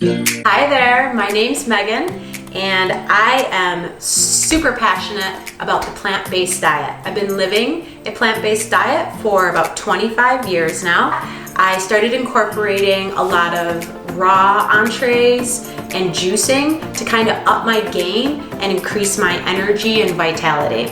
Hi there, my name's Megan, and I am super passionate about the plant-based diet. I've been living a plant-based diet for about 25 years now. I started incorporating a lot of raw entrees and juicing to kind of up my game and increase my energy and vitality.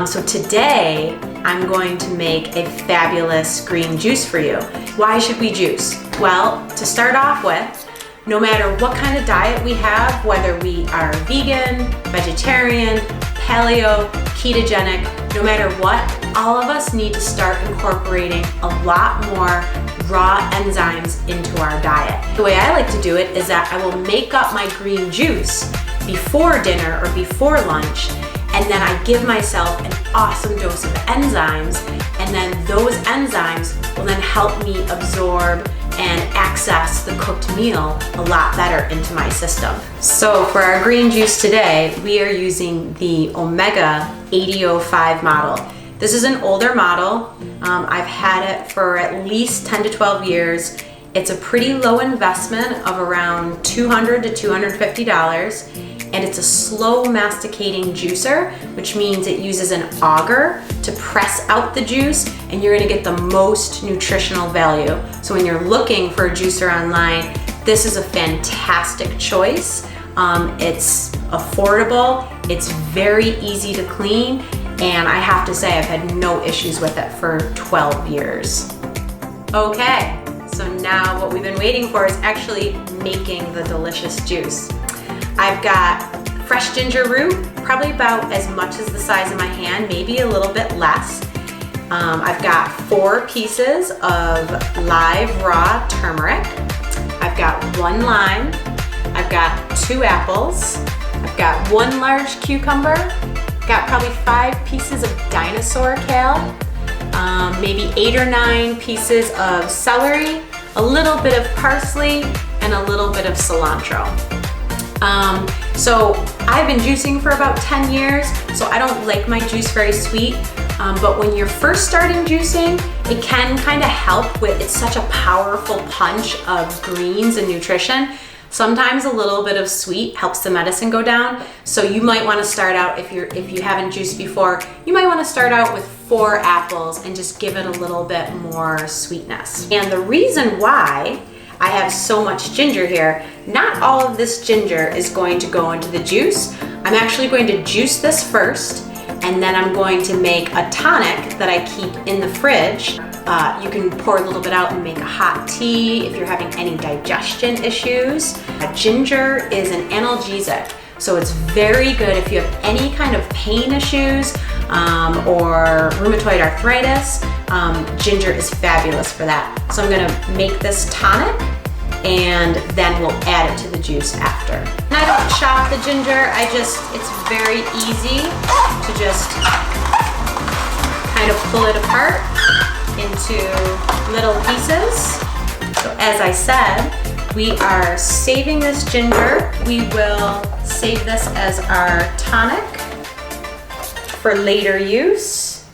So today, I'm going to make a fabulous green juice for you. Why should we juice? Well, to start off with, no matter what kind of diet we have, whether we are vegan, vegetarian, paleo, ketogenic, no matter what, all of us need to start incorporating a lot more raw enzymes into our diet. The way I like to do it is that I will make up my green juice before dinner or before lunch, and then I give myself an awesome dose of enzymes, and then those enzymes will then help me absorb and access the cooked meal a lot better into my system. So for our green juice today, we are using the Omega 8005 model. This is an older model. I've had it for at least 10 to 12 years. It's a pretty low investment of around $200 to $250. And it's a slow masticating juicer, which means it uses an auger to press out the juice, and you're gonna get the most nutritional value. So when you're looking for a juicer online, this is a fantastic choice. It's affordable, it's very easy to clean, and I have to say I've had no issues with it for 12 years. Okay, so now what we've been waiting for is actually making the delicious juice. I've got fresh ginger root, probably about as much as the size of my hand, maybe a little bit less. I've got 4 pieces of live raw turmeric. I've got 1 lime. I've got 2 apples. I've got 1 large cucumber. Got probably 5 pieces of Dinosaur Kale. Maybe 8 or 9 pieces of celery, a little bit of parsley, and a little bit of cilantro. So I've been juicing for about 10 years, so I don't like my juice very sweet, but when you're first starting juicing, it can kind of help with, it's such a powerful punch of greens and nutrition. Sometimes a little bit of sweet helps the medicine go down, so you might want to start out, if you haven't juiced before, you might want to start out with 4 apples and just give it a little bit more sweetness. And the reason why I have so much ginger here, not all of this ginger is going to go into the juice. I'm actually going to juice this first, and then I'm going to make a tonic that I keep in the fridge. You can pour a little bit out and make a hot tea if you're having any digestion issues. Ginger is an analgesic, so it's very good if you have any kind of pain issues or rheumatoid arthritis. Ginger is fabulous for that. So I'm gonna make this tonic, and then we'll add it to the juice after. And I don't chop the ginger, it's very easy to just kind of pull it apart into little pieces. So as I said, we are saving this ginger. We will save this as our tonic for later use.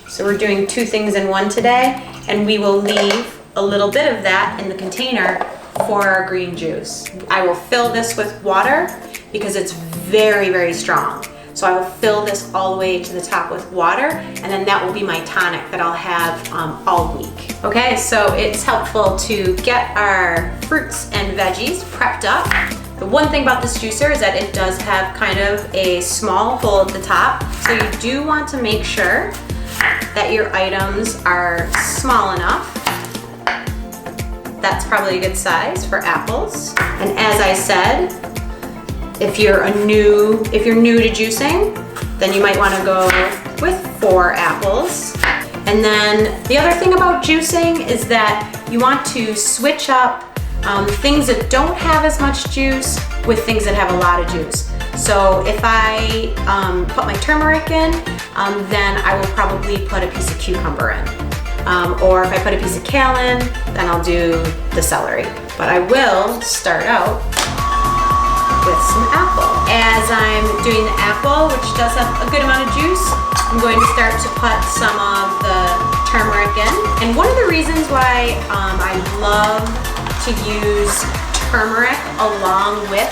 So we're doing 2 things in one today, and we will leave a little bit of that in the container for our green juice. I will fill this with water because it's very, very strong. So I will fill this all the way to the top with water, and then that will be my tonic that I'll have all week. Okay, so it's helpful to get our fruits and veggies prepped up. The one thing about this juicer is that it does have kind of a small hole at the top, so you do want to make sure that your items are small enough. That's probably a good size for apples. And as I said, if you're new to juicing, then you might want to go with 4 apples. And then the other thing about juicing is that you want to switch up things that don't have as much juice with things that have a lot of juice. So if I put my turmeric in, then I will probably put a piece of cucumber in. Or if I put a piece of kale in, then I'll do the celery. But I will start out with some apple. As I'm doing the apple, which does have a good amount of juice, I'm going to start to put some of the turmeric in. And one of the reasons why I love to use turmeric along with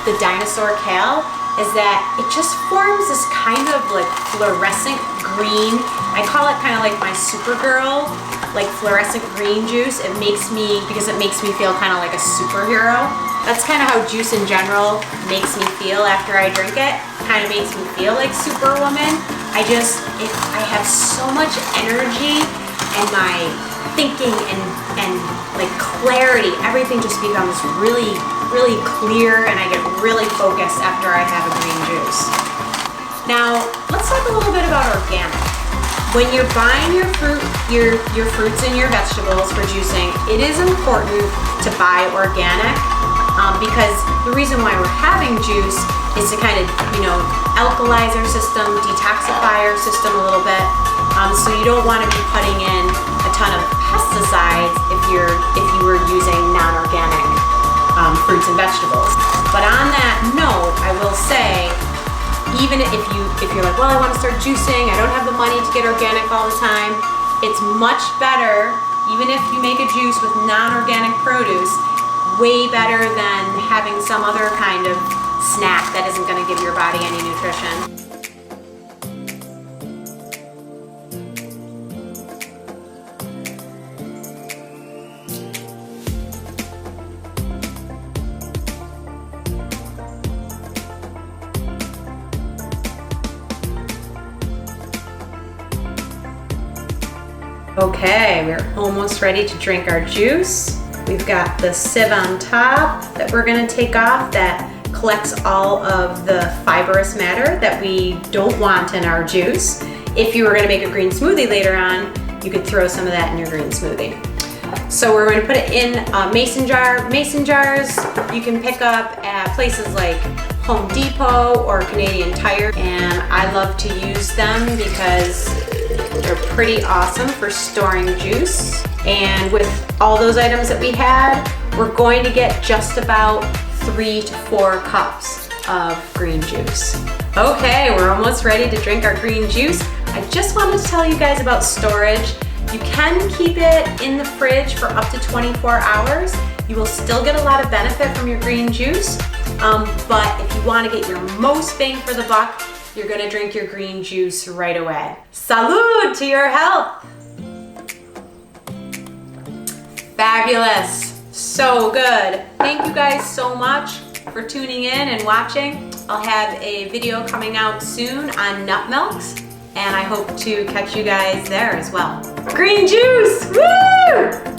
the Dinosaur Kale is that it just forms this kind of like fluorescent green. I call it kind of like my Supergirl, like fluorescent green juice. Because it makes me feel kind of like a superhero. That's kind of how juice in general makes me feel after I drink it. Kind of makes me feel like Superwoman. I have so much energy, and my thinking and like clarity, everything just becomes really, really clear, and I get really focused after I have a green juice. Now, let's talk a little bit about organic. When you're buying your fruits and your vegetables for juicing, it is important to buy organic because the reason why we're having juice is to kind of, alkalize our system, detoxify our system a little bit. So you don't want to be putting in a ton of pesticides if you were using non-organic fruits and vegetables. But on that note, I will say, even if you're like, well, I want to start juicing, I don't have the money to get organic all the time, it's much better, even if you make a juice with non-organic produce, way better than having some other kind of snack that isn't going to give your body any nutrition. Okay, we're almost ready to drink our juice. We've got the sieve on top that we're gonna take off that collects all of the fibrous matter that we don't want in our juice. If you were gonna make a green smoothie later on, you could throw some of that in your green smoothie. So we're gonna put it in a mason jar. Mason jars you can pick up at places like Home Depot or Canadian Tire, and I love to use them because they're pretty awesome for storing juice. And with all those items that we had, we're going to get just about 3 to 4 cups of green juice. Okay, we're almost ready to drink our green juice. I just wanted to tell you guys about storage. You can keep it in the fridge for up to 24 hours. You will still get a lot of benefit from your green juice, but if you want to get your most bang for the buck, you're gonna drink your green juice right away. Salud to your health! Fabulous, so good. Thank you guys so much for tuning in and watching. I'll have a video coming out soon on nut milks, and I hope to catch you guys there as well. Green juice, woo!